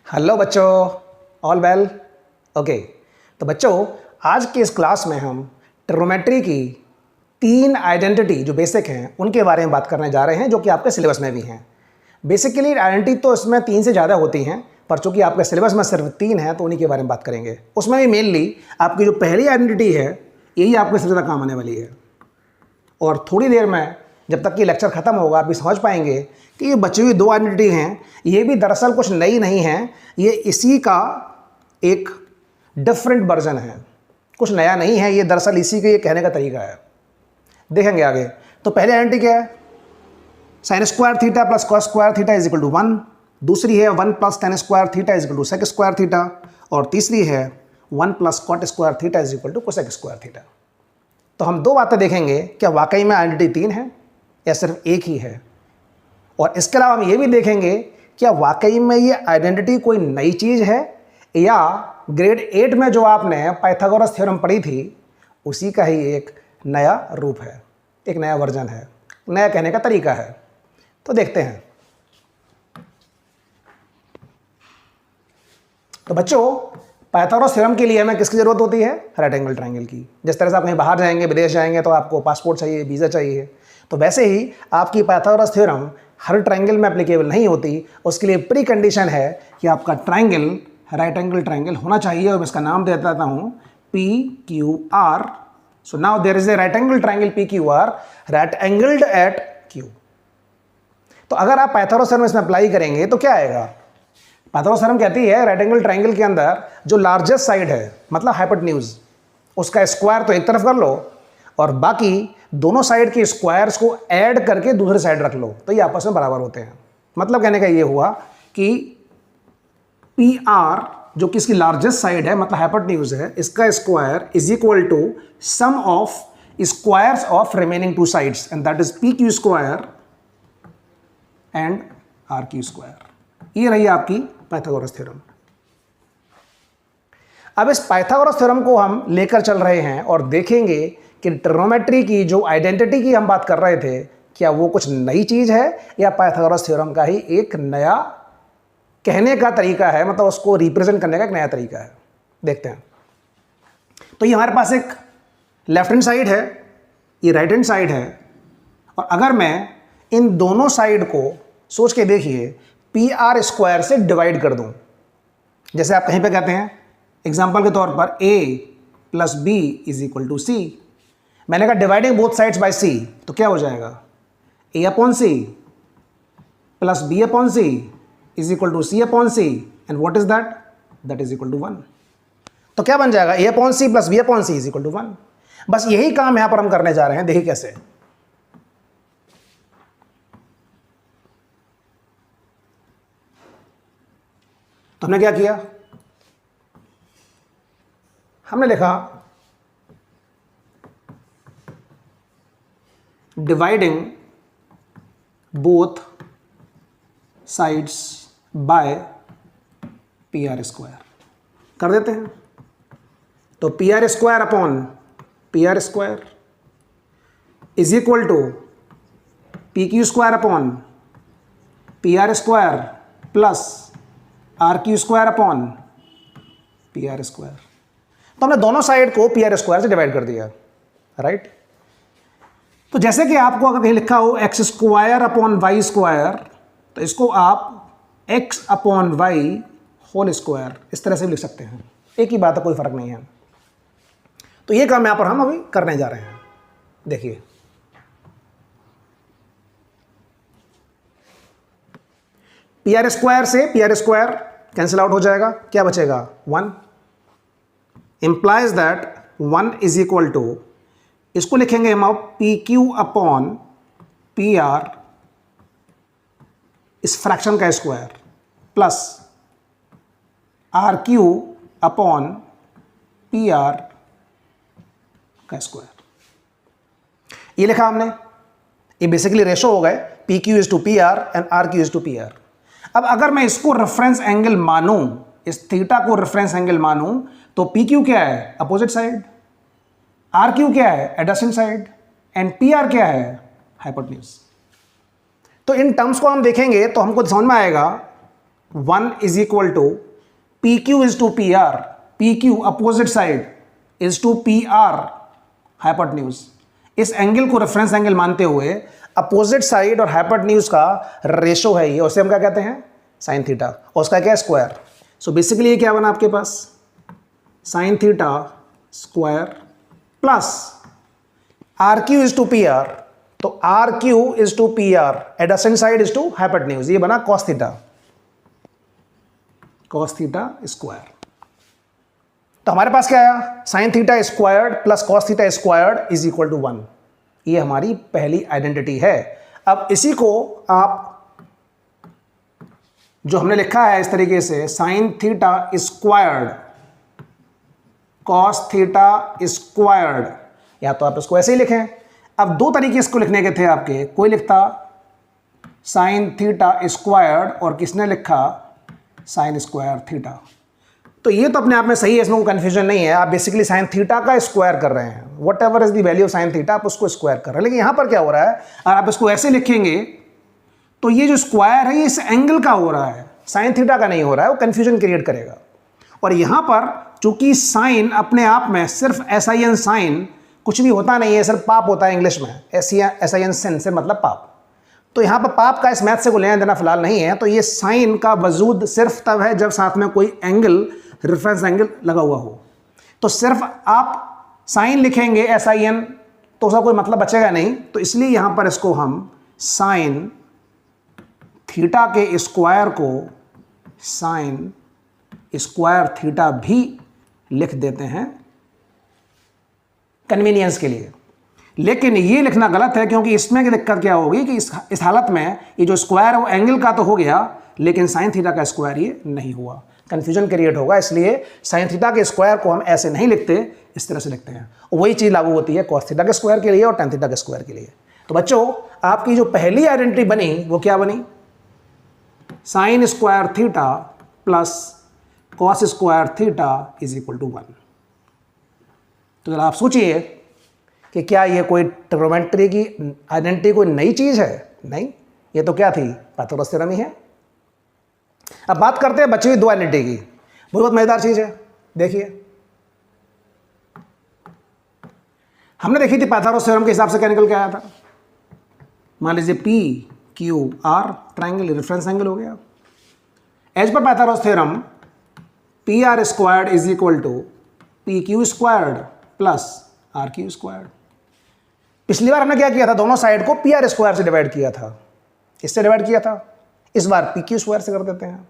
Hello बच्चों, all well. Okay, तो बच्चों आज के इस क्लास में हम ट्रिग्नोमेट्री की 3 आइडेंटिटी जो बेसिक हैं उनके बारे में बात करने जा रहे हैं, जो कि आपके सिलेबस में भी हैं। बेसिकली आइडेंटिटी तो इसमें 3 से ज़्यादा होती हैं, पर चूंकि आपके सिलेबस में सिर्फ 3 है तो उन्हीं के बारे में बात करेंगे। उसमें भी मेनली आपकी जो पहली आइडेंटिटी है यही आपके सबसे ज़्यादा काम आने वाली है। और थोड़ी देर में जब तक कि लेक्चर ख़त्म होगा आप भी समझ पाएंगे कि ये बची हुई 2 आइडेंटिटी हैं, ये भी दरअसल कुछ नई नहीं हैं, ये इसी का एक डिफरेंट वर्जन है, कुछ नया नहीं है, ये दरअसल इसी के ये कहने का तरीका है। देखेंगे आगे। तो पहले आइडेंटिटी क्या है? Sine square theta plus cos square theta is equal to 1। दूसरी है 1 plus tan square theta is equal to sec square theta. और तीसरी है 1 plus cot square theta is equal to cosec square theta. तो हम 2 बातें देखेंगे, क्या वाकई में आइडेंटिटी 3 है या सिर्फ एक ही है। और इसके अलावा हम ये भी देखेंगे क्या वाकई में ये आइडेंटिटी कोई नई चीज़ है या ग्रेड 8 में जो आपने पाइथागोरस थ्योरम पढ़ी थी उसी का ही एक नया रूप है, एक नया वर्जन है, नया कहने का तरीका है। तो देखते हैं। तो बच्चों पाइथागोरस थ्योरम के लिए हमें किसकी ज़रूरत होती है? राइट एंगल ट्रायंगल की। जिस तरह से आप कहीं बाहर जाएंगे, विदेश जाएंगे तो आपको पासपोर्ट चाहिए, वीज़ा चाहिए, तो वैसे ही आपकी पाइथागोरस थ्योरम हर ट्रायंगल में एप्लीकेबल नहीं होती। उसके लिए प्री कंडीशन है कि आपका ट्रायंगल राइट एंगल ट्रायंगल होना चाहिए, और मैं इसका नाम दे देता हूँ PQR। So now there is a right angle triangle PQR right angled at Q। तो अगर आप पाइथागोरस थ्योरम इसमें अप्लाई करेंगे तो क्या आएगा? पाइथागोरस थ्योरम कहती है राइट एंगल ट्रायंगल के अंदर जो लार्जेस्ट साइड है, मतलब हाइपोटेन्यूज, उसका स्क्वायर तो एक तरफ कर लो और बाकी दोनों साइड के स्क्वायर्स को ऐड करके दूसरी साइड रख लो, तो ये आपस में बराबर होते हैं। मतलब कहने का ये हुआ कि PR जो कि इसकी लार्जेस्ट साइड है, मतलब हाइपोटेन्यूज है, इसका square is equal to sum of squares of remaining 2 sides, and that is PQ square and RQ square. ये रही आपकी पाइथागोरस थ्योरम। अब इस पाइथागोरस थ्योरम को हम लेकर चल रहे हैं और देखेंगे कि ट्रिग्नोमेट्री की जो आइडेंटिटी की हम बात कर रहे थे, क्या वो कुछ नई चीज़ है या पाइथागोरस थ्योरम का ही एक नया कहने का तरीका है, मतलब उसको रिप्रेजेंट करने का एक नया तरीका है। देखते हैं। तो ये हमारे पास एक लेफ्ट हैंड साइड है, ये राइट हैंड साइड है, और अगर मैं इन दोनों साइड को सोच के देखिए PR स्क्वायर से डिवाइड कर दूं, जैसे आप कहीं पे कहते हैं एग्जाम्पल के तौर पर A plus B is equal to C। मैंने कहा dividing both sides by C, तो क्या हो जाएगा? A upon C plus B upon C is equal to C upon C, and what is that? That is equal to 1। तो क्या बन जाएगा? A upon C plus B upon C is equal to 1। बस यही काम यहां पर हम करने जा रहे हैं। देखिए कैसे। तो हमने क्या किया? हमने लिखा dividing both sides by PR square कर देते हैं। तो PR square upon PR square is equal to PQ square upon PR square plus RQ square upon PR square. तो हमने दोनों साइड को PR स्क्वायर से डिवाइड कर दिया, राइट। तो जैसे कि आपको अगर कहीं लिखा हो x square upon y square, तो इसको आप x upon y whole square इस तरह से भी लिख सकते हैं। एक ही बात है, कोई फर्क नहीं है। तो ये काम यहां पर हम अभी करने जा रहे हैं। देखिए PR स्क्वायर से PR स्क्वायर कैंसिल आउट हो जाएगा, क्या बचेगा? 1। Implies that 1 is equal to, इसको लिखेंगे हम अब PQ अपॉन PR इस फ्रैक्शन का square plus RQ upon PR का स्क्वायर। ये लिखा हमने, ये बेसिकली रेशो हो गए PQ is to PR and RQ is to PR। अब अगर मैं इसको रेफरेंस एंगल मानूं, इस थीटा को रेफरेंस एंगल मानूं, तो PQ क्या है? Opposite side. RQ क्या है? Adjacent side. एंड PR क्या है? हाइपोटेन्यूज। तो इन टर्म्स को हम देखेंगे तो हमको समझ में आएगा 1 is equal to P Q is to P R, P Q opposite side is to P R hypotenuse. इस एंगल को रेफरेंस एंगल मानते हुए अपोजिट साइड और हाइपोटेन्यूज का रेशो है ये, उसे हम क्या कहते हैं, साइन थीटा, और उसका क्या है, स्क्वायर। सो बेसिकली ये क्या बना आपके पास, sine theta square plus R Q is to P R, तो R Q is to P R, adjacent side is to hypotenuse, ये बना cos theta, cos theta square. तो हमारे पास क्या आया, sine theta squared plus cos theta squared is equal to 1। ये हमारी पहली आइडेंटिटी है। अब इसी को आप जो हमने लिखा है इस तरीके से, sign theta squared cos theta squared, या तो आप इसको ऐसे ही लिखें। अब दो तरीके इसको लिखने के थे आपके, कोई लिखता साइन थीटा स्क्वायर्ड और किसने लिखा साइन स्क्वायर थीटा। तो ये तो अपने आप में सही है, इसमें कोई कन्फ्यूजन नहीं है। आप बेसिकली साइन थीटा का स्क्वायर कर रहे हैं, what ever is the value of sine theta, आप उसको स्क्वायर कर रहे हैं। लेकिन यहाँ पर क्या हो रहा है, अगर आप इसको ऐसे लिखेंगे तो ये जो स्क्वायर है ये इस एंगल का हो रहा है, साइन थीटा का नहीं हो रहा है, वो कन्फ्यूजन क्रिएट करेगा। और यहाँ पर चूंकि साइन अपने आप में सिर्फ SIN साइन कुछ भी होता नहीं है, सिर्फ पाप होता है इंग्लिश में, SIN sin से मतलब पाप। तो यहाँ पर पाप का इस मैथ से कोई लेना देना फिलहाल नहीं है। तो ये साइन का वजूद सिर्फ तब है जब साथ में कोई एंगल, रेफरेंस एंगल लगा हुआ हो। तो सिर्फ आप साइन लिखेंगे SIN तो उसका कोई मतलब बचेगा नहीं। तो इसलिए यहाँ पर इसको हम साइन थीटा के स्क्वायर को साइन स्क्वायर थीटा भी लिख देते हैं कन्वीनियंस के लिए। लेकिन ये लिखना गलत है, क्योंकि इसमें की दिक्कत क्या होगी कि इस हालत में ये जो स्क्वायर है वो एंगल का तो हो गया, लेकिन साइन थीटा का स्क्वायर ये नहीं हुआ, कन्फ्यूजन क्रिएट होगा। इसलिए साइन थीटा के स्क्वायर को हम ऐसे नहीं लिखते, इस तरह से लिखते हैं। वही चीज़ लागू होती है कॉस थीटा के स्क्वायर के लिए और टेन थीटा के स्क्वायर के लिए। तो बच्चों, आपकी जो पहली आइडेंटिटी बनी वो क्या बनी, sine square theta plus cos square theta is equal to 1। तो जरा आप सोचिए कि क्या ये कोई ट्रिग्नोमेट्री की आइडेंटिटी कोई नई चीज़ है? नहीं, ये तो क्या थी, पाइथागोरस थ्योरम ही है। अब बात करते हैं बची हुई दो आइडेंटिटी की, बहुत मज़ेदार चीज़ है। देखिए, हमने देखी थी पाइथागोरस थ्योरम के हिसाब से क्या निकल के आया था। मान लीजिए P Q R triangle reference angle हो गया। As per Pythagoras theorem P R squared is equal to P Q squared plus R Q squared. पिछली बार हमने क्या किया था, दोनों साइड को पी आर स्क्वायर से डिवाइड किया था, इससे डिवाइड किया था। इस बार पी क्यू स्क्वायर से कर देते हैं।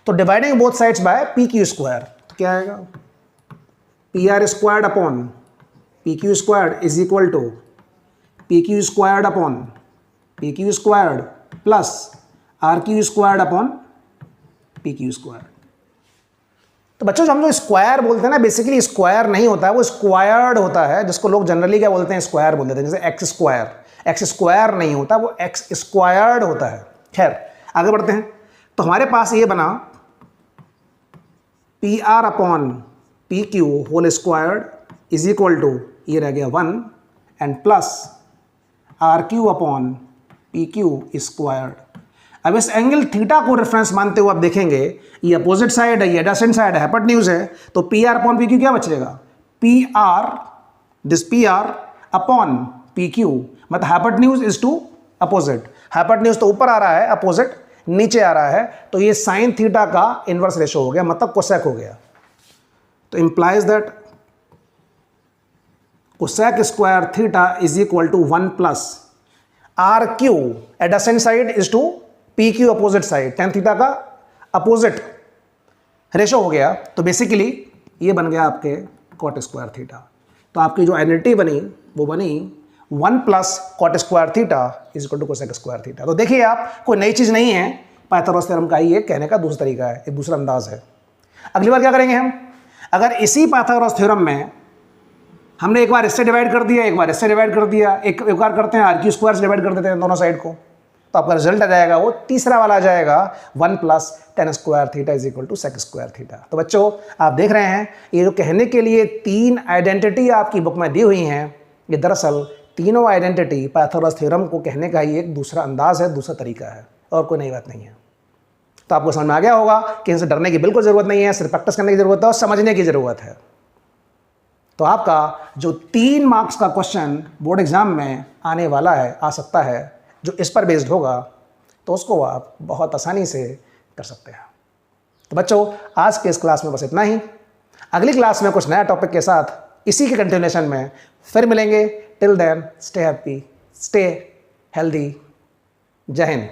तो dividing both sides by P Q square, तो क्या आएगा, P R squared upon P Q squared is equal to P Q squared upon P Q squared plus R Q squared upon P Q squared. तो बच्चों, जो हम जो square बोलते हैं ना, बेसिकली स्क्वायर नहीं होता है, वो स्क्वायर्ड होता है, जिसको लोग जनरली क्या बोलते हैं, स्क्वायर बोल देते हैं। जैसे एक्स स्क्वायर, एक्स स्क्वायर नहीं होता, वो एक्स स्क्वायर्ड होता है। खैर, आगे बढ़ते हैं। तो हमारे पास ये बना P R upon P Q whole squared is equal to, ये रह गया 1 and plus R Q upon P Q squared. अब इस एंगल थीटा को रेफरेंस मानते हुए आप देखेंगे, ये अपोजिट साइड है, ये एडजेसेंट साइड है, हाइपोटेन्यूज है। तो P R upon P Q क्या बचेगा, P R, this P R upon P Q, मतलब hypotenuse is to opposite. Hypotenuse तो ऊपर आ रहा है, अपोजिट नीचे आ रहा है। तो ये साइन थीटा का इनवर्स रेशो हो गया, मतलब कोसेक हो गया। तो implies that cosec square theta is equal to 1 plus R Q adjacent side is to P Q opposite side, tan theta का अपोजिट रेशो हो गया। तो बेसिकली ये बन गया आपके कॉट स्क्वायर थीटा। तो आपकी जो आइडेंटिटी बनी वो बनी 1 plus cot square theta is equal to cosec square theta. तो देखिए, आप कोई नई चीज़ नहीं है, पाइथागोरस थ्योरम का ही ये कहने का दूसरा तरीका है, एक दूसरा अंदाज है। अगली बार क्या करेंगे हम, अगर इसी पाइथागोरस थ्योरम में हमने एक बार इससे डिवाइड कर दिया, एक बार इससे डिवाइड कर दिया, एक बार करते हैं आर क्यू स्क्वायर से डिवाइड कर देते हैं दोनों साइड को, तो आपका रिजल्ट आ जाएगा, वो तीसरा वाला आ जाएगा 1 plus tan square theta is equal to sec square theta. तो बच्चों, आप देख रहे हैं, ये जो कहने के लिए 3 आइडेंटिटी आपकी बुक में दी हुई हैं, ये दरअसल तीनों आइडेंटिटी पाइथागोरस थ्योरम को कहने का ही एक दूसरा अंदाज है, दूसरा तरीका है, और कोई नई बात नहीं है। तो आपको समझ में आ गया होगा कि इनसे डरने की बिल्कुल ज़रूरत नहीं है, सिर्फ प्रैक्टिस करने की ज़रूरत है और समझने की ज़रूरत है। तो आपका जो 3 मार्क्स का क्वेश्चन बोर्ड एग्जाम में आने वाला है, आ सकता है, जो इस पर बेस्ड होगा, तो उसको आप बहुत आसानी से कर सकते हैं। तो बच्चों, आज के इस क्लास में बस इतना ही। अगली क्लास में कुछ नया टॉपिक के साथ इसी के कंटिन्यूएशन में फिर मिलेंगे। Till then, stay happy, stay healthy. जय हिंद।